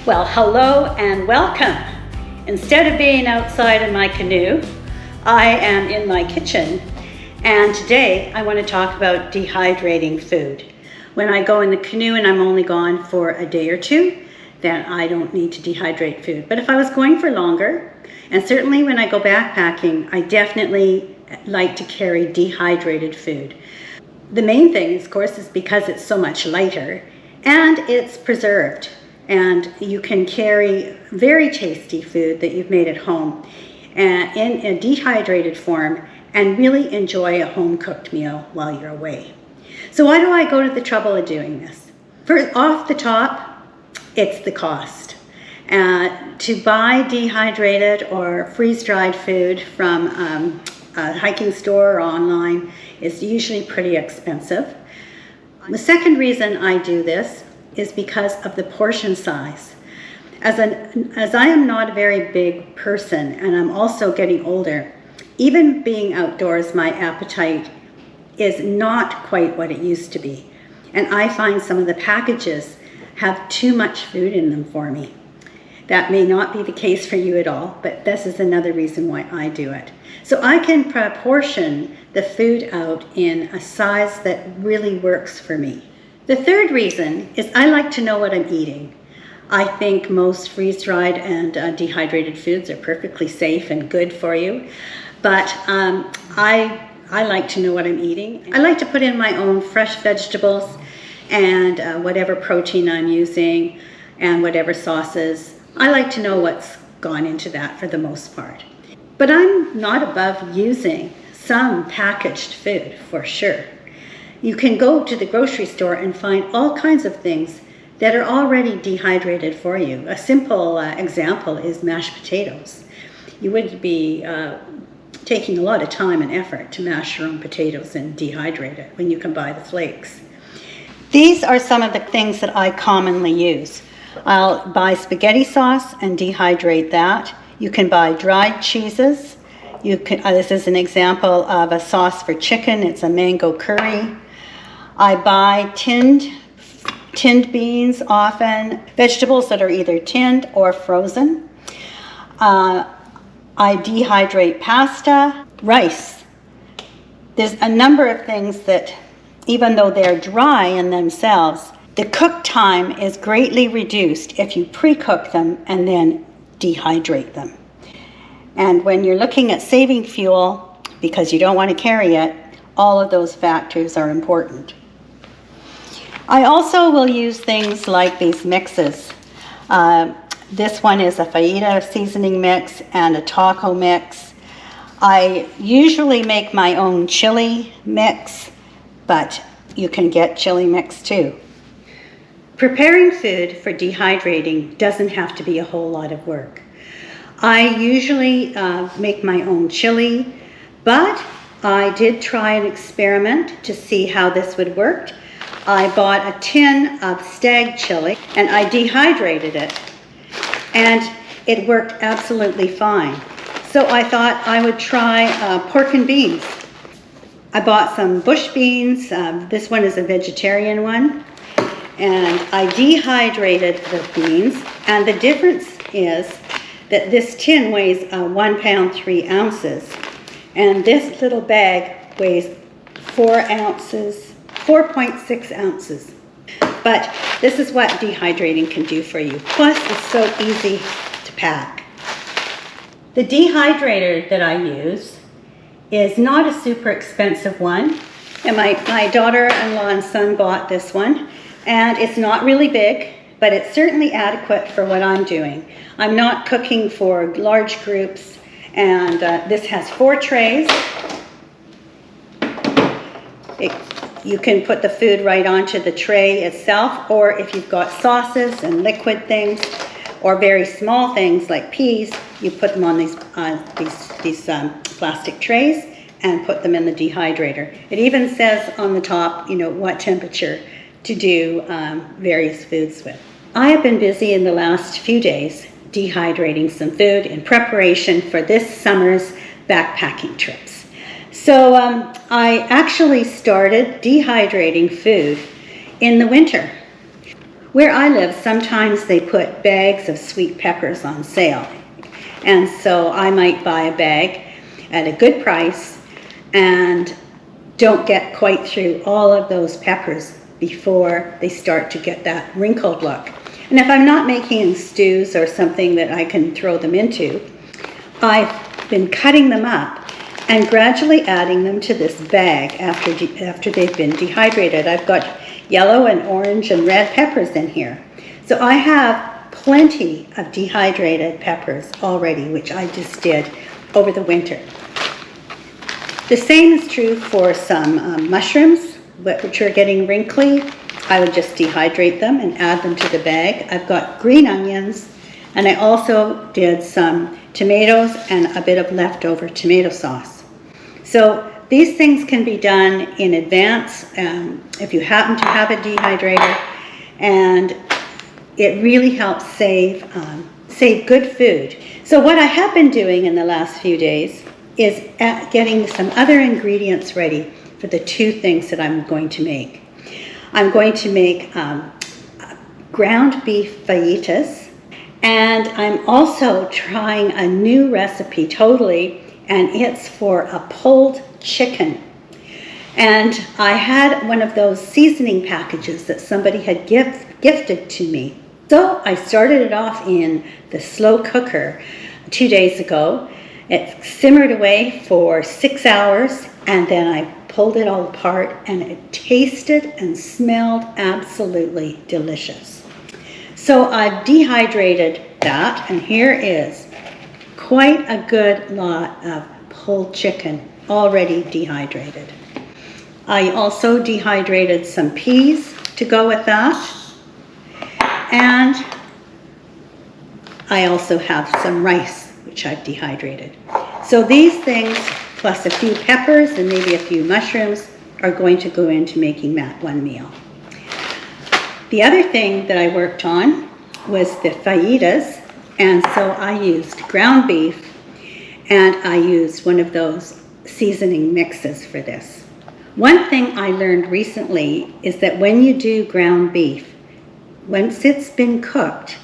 Well, hello and welcome. Instead of being outside in my canoe, I am in my kitchen, and today I want to talk about dehydrating food. When I go in the canoe and I'm only gone for a day or two, then I don't need to dehydrate food. But if I was going for longer, and certainly when I go backpacking, I definitely like to carry dehydrated food. The main thing, of course, is because it's so much lighter and it's preserved. And you can carry very tasty food that you've made at home in a dehydrated form and really enjoy a home-cooked meal while you're away. So why do I go to the trouble of doing this? First, off the top, it's the cost. To buy dehydrated or freeze-dried food from a hiking store or online is usually pretty expensive. The second reason I do this is because of the portion size. As I am not a very big person and I'm also getting older, even being outdoors, my appetite is not quite what it used to be. And I find some of the packages have too much food in them for me. That may not be the case for you at all, but this is another reason why I do it. So I can proportion the food out in a size that really works for me. The third reason is I like to know what I'm eating. I think most freeze-dried and dehydrated foods are perfectly safe and good for you, but I like to know what I'm eating. I like to put in my own fresh vegetables and whatever protein I'm using and whatever sauces. I like to know what's gone into that for the most part. But I'm not above using some packaged food for sure. You can go to the grocery store and find all kinds of things that are already dehydrated for you. A simple example is mashed potatoes. You would be taking a lot of time and effort to mash your own potatoes and dehydrate it when you can buy the flakes. These are some of the things that I commonly use. I'll buy spaghetti sauce and dehydrate that. You can buy dried cheeses. This is an example of a sauce for chicken. It's a mango curry. I buy tinned beans often, vegetables that are either tinned or frozen. I dehydrate pasta, rice. There's a number of things that, even though they're dry in themselves, the cook time is greatly reduced if you pre-cook them and then dehydrate them. And when you're looking at saving fuel, because you don't want to carry it, all of those factors are important. I also will use things like these mixes. This one is a fajita seasoning mix and a taco mix. I usually make my own chili mix, but you can get chili mix too. Preparing food for dehydrating doesn't have to be a whole lot of work. I usually make my own chili, but I did try an experiment to see how this would work. I bought a tin of stag chili and I dehydrated it, and it worked absolutely fine. So I thought I would try pork and beans. I bought some bush beans. This one is a vegetarian one. And I dehydrated the beans. And the difference is that this tin weighs 1 pound, 3 ounces. And this little bag weighs 4.6 ounces. But this is what dehydrating can do for you. Plus, it's so easy to pack. The dehydrator that I use is not a super expensive one. And my daughter-in-law and son bought this one. And it's not really big, but it's certainly adequate for what I'm doing. I'm not cooking for large groups. And this has 4 trays. You can put the food right onto the tray itself, or if you've got sauces and liquid things, or very small things like peas, you put them on these plastic trays and put them in the dehydrator. It even says on the top, what temperature to do various foods with. I have been busy in the last few days dehydrating some food in preparation for this summer's backpacking trips. So I actually started dehydrating food in the winter. Where I live, sometimes they put bags of sweet peppers on sale. And so I might buy a bag at a good price and don't get quite through all of those peppers before they start to get that wrinkled look. And if I'm not making stews or something that I can throw them into, I've been cutting them up and gradually adding them to this bag after they've been dehydrated. I've got yellow and orange and red peppers in here. So I have plenty of dehydrated peppers already, which I just did over the winter. The same is true for some mushrooms, which are getting wrinkly. I would just dehydrate them and add them to the bag. I've got green onions, and I also did some tomatoes and a bit of leftover tomato sauce. So these things can be done in advance if you happen to have a dehydrator, and it really helps save good food. So what I have been doing in the last few days is getting some other ingredients ready for the two things that I'm going to make. I'm going to make ground beef fajitas, and I'm also trying a new recipe totally, and it's for a pulled chicken. And I had one of those seasoning packages that somebody had gifted to me. So I started it off in the slow cooker 2 days ago. It simmered away for 6 hours, and then I pulled it all apart, and it tasted and smelled absolutely delicious. So I've dehydrated that, and here is quite a good lot of pulled chicken already dehydrated. I also dehydrated some peas to go with that, and I also have some rice which I've dehydrated. So these things, plus a few peppers and maybe a few mushrooms, are going to go into making that one meal. The other thing that I worked on was the fajitas, and so I used ground beef, and I used one of those seasoning mixes for this. One thing I learned recently is that when you do ground beef, once it's been cooked,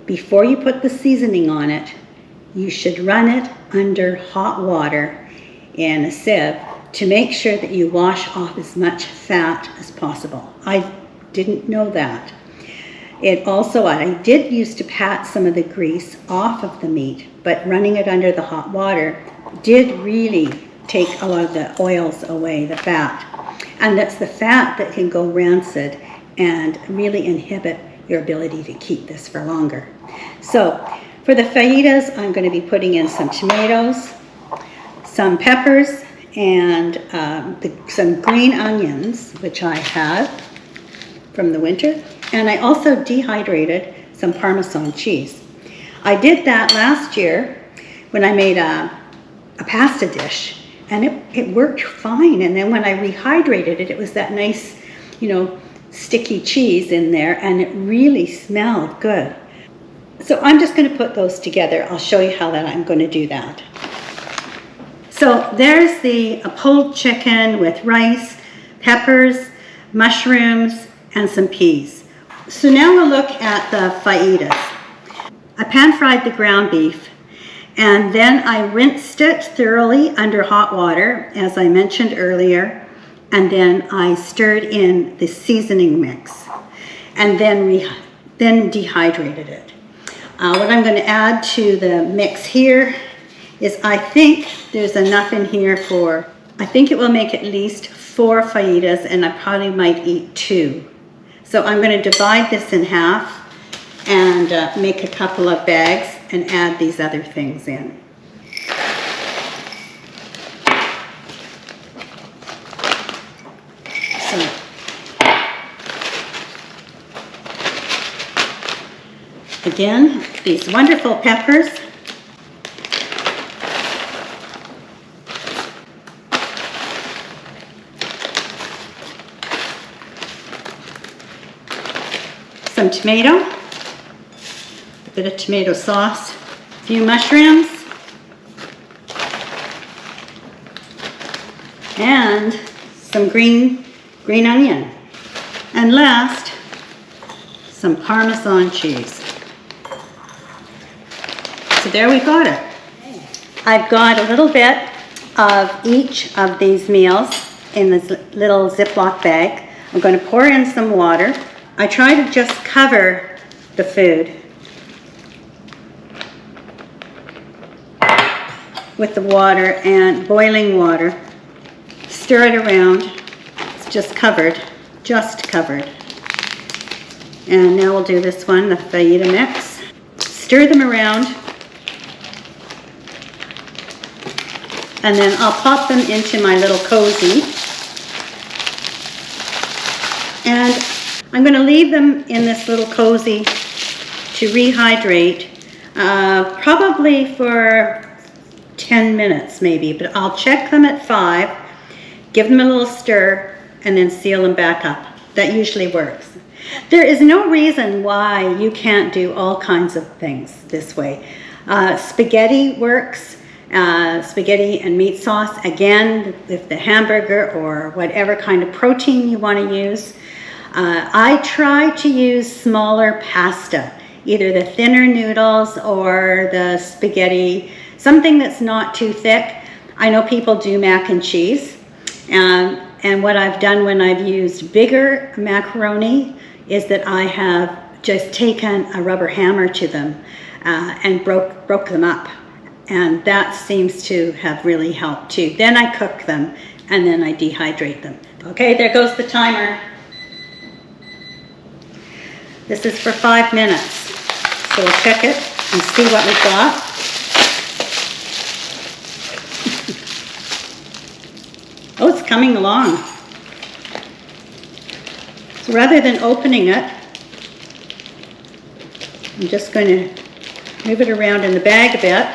before you put the seasoning on it, you should run it under hot water in a sieve to make sure that you wash off as much fat as possible. I didn't know that. I did used to pat some of the grease off of the meat, but running it under the hot water did really take a lot of the oils away, the fat. And that's the fat that can go rancid and really inhibit your ability to keep this for longer. So for the fajitas, I'm going to be putting in some tomatoes, some peppers, and some green onions, which I have from the winter. And I also dehydrated some Parmesan cheese. I did that last year when I made a pasta dish, and it worked fine. And then when I rehydrated it, it was that nice, sticky cheese in there, and it really smelled good. So I'm just going to put those together. I'll show you how I'm going to do that. So there's the pulled chicken with rice, peppers, mushrooms, and some peas. So now we'll look at the fajitas. I pan-fried the ground beef, and then I rinsed it thoroughly under hot water, as I mentioned earlier, and then I stirred in the seasoning mix, and then dehydrated it. What I'm going to add to the mix here is, I think there's enough in here I think it will make at least 4 fajitas, and I probably might eat 2. So I'm going to divide this in half and make a couple of bags and add these other things in. So, again, these wonderful peppers. Some tomato, a bit of tomato sauce, a few mushrooms, and some green onion. And last, some Parmesan cheese. So there we got it. I've got a little bit of each of these meals in this little Ziploc bag. I'm going to pour in some water. I try to just cover the food with the water and boiling water. Stir it around. It's just covered. And now we'll do this one, the fajita mix. Stir them around. And then I'll pop them into my little cozy. And I'm going to leave them in this little cozy to rehydrate, probably for 10 minutes maybe, but I'll check them at 5, give them a little stir, and then seal them back up. That usually works. There is no reason why you can't do all kinds of things this way. Spaghetti works. Spaghetti and meat sauce, again, with the hamburger or whatever kind of protein you want to use. I try to use smaller pasta, either the thinner noodles or the spaghetti, something that's not too thick. I know people do mac and cheese, and what I've done when I've used bigger macaroni is that I have just taken a rubber hammer to them and broke them up. And that seems to have really helped too. Then I cook them and then I dehydrate them. Okay, there goes the timer. This is for 5 minutes. So we'll check it and see what we've got. Oh, it's coming along. So rather than opening it, I'm just going to move it around in the bag a bit.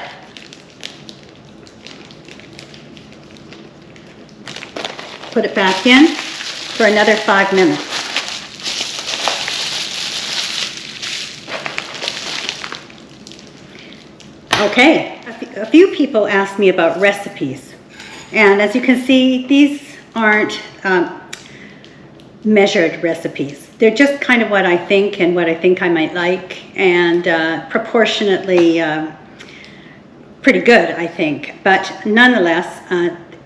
Put it back in for another 5 minutes. Okay, a few people asked me about recipes. And as you can see, these aren't measured recipes. They're just kind of what I think and what I think I might like, and proportionately pretty good, I think. But nonetheless,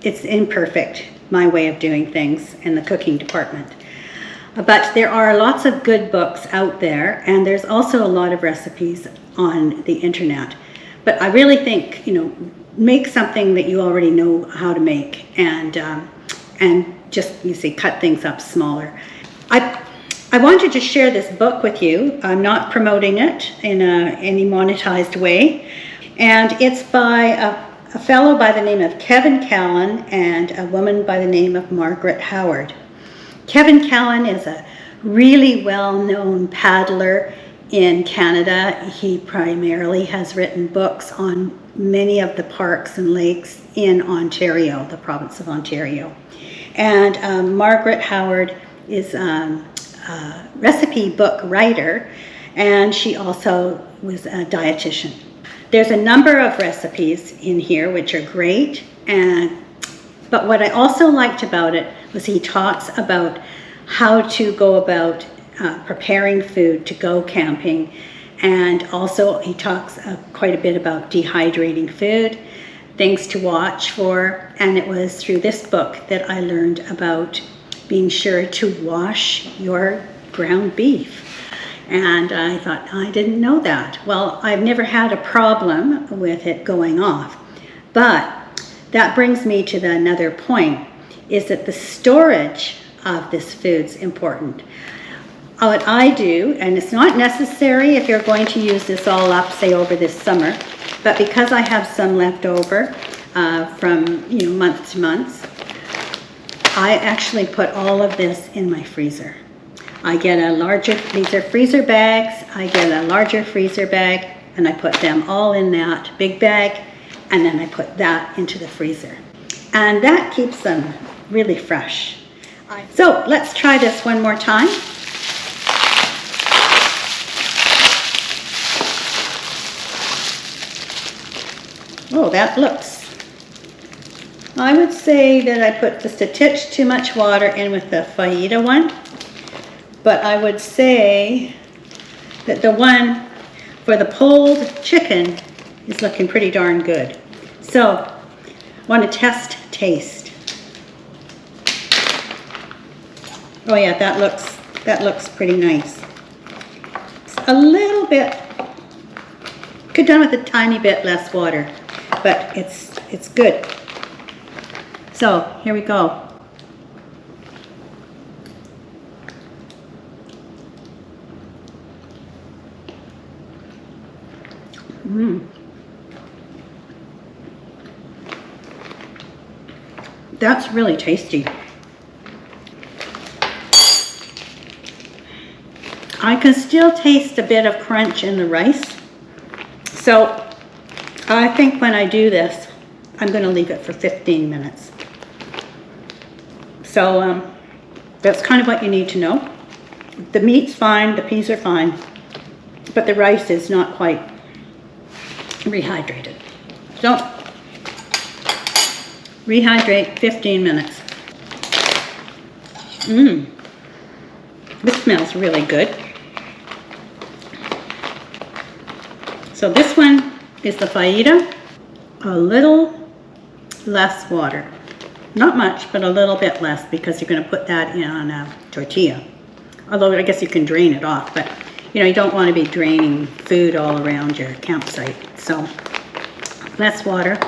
it's imperfect, my way of doing things in the cooking department. But there are lots of good books out there, and there's also a lot of recipes on the internet. But I really think, make something that you already know how to make, and just, you see, cut things up smaller. I wanted to share this book with you. I'm not promoting it in any monetized way. And it's by a fellow by the name of Callan and a woman by the name of Margaret Howard. Callan is a really well-known paddler in Canada. He primarily has written books on many of the parks and lakes in Ontario, the province of Ontario. And Margaret Howard is a recipe book writer, and she also was a dietitian. There's a number of recipes in here which are great, but what I also liked about it was he talks about how to go about preparing food to go camping, and also he talks quite a bit about dehydrating food, things to watch for, and it was through this book that I learned about being sure to wash your ground beef. And I thought, I didn't know that. Well, I've never had a problem with it going off. But that brings me to another point, is that the storage of this food's important. What I do, and it's not necessary if you're going to use this all up, say over this summer, but because I have some left over from month to month, I actually put all of this in my freezer. I get a larger, these are freezer bags, I get a larger freezer bag, and I put them all in that big bag, and then I put that into the freezer. And that keeps them really fresh. So let's try this one more time. Oh, that looks, I would say that I put just a titch too much water in with the fajita one. But I would say the one for the pulled chicken is looking pretty darn good. So, I want to test taste. Oh yeah, that looks pretty nice. It's a little bit, could done with a tiny bit less water, but it's good. So, here we go. That's really tasty. I can still taste a bit of crunch in the rice. So I think when I do this, I'm going to leave it for 15 minutes. So that's kind of what you need to know. The meat's fine, the peas are fine, but the rice is not quite rehydrated. So rehydrate 15 minutes. This smells really good. So this one is the fajita, a little less water. Not much, but a little bit less because you're going to put that in on a tortilla. Although I guess you can drain it off, but you know, you don't want to be draining food all around your campsite. So less water.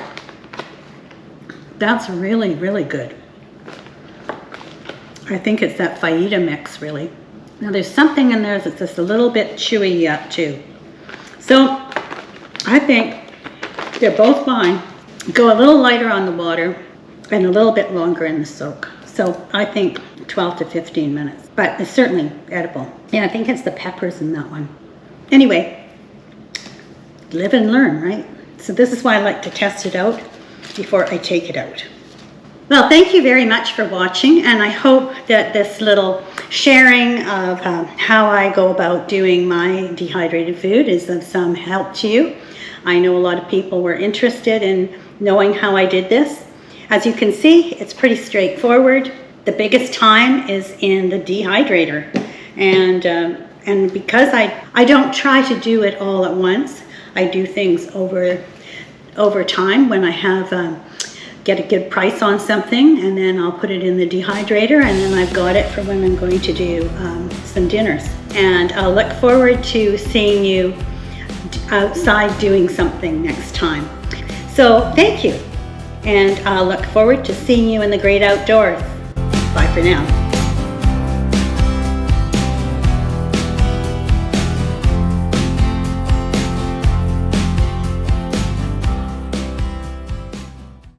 That's really, really good. I think it's that fajita mix, really. Now there's something in there that's just a little bit chewy yet too. So I think they're both fine. Go a little lighter on the water and a little bit longer in the soak. So I think 12 to 15 minutes, but it's certainly edible. Yeah, I think it's the peppers in that one. Anyway, live and learn, right? So this is why I like to test it out before I take it out. Well, thank you very much for watching, and I hope that this little sharing of how I go about doing my dehydrated food is of some help to you. I know a lot of people were interested in knowing how I did this. As you can see, it's pretty straightforward. The biggest time is in the dehydrator, and because I don't try to do it all at once, I do things over time when I have get a good price on something, and then I'll put it in the dehydrator, and then I've got it for when I'm going to do some dinners. And I'll look forward to seeing you outside doing something next time. So thank you, and I'll look forward to seeing you in the great outdoors. Bye for now.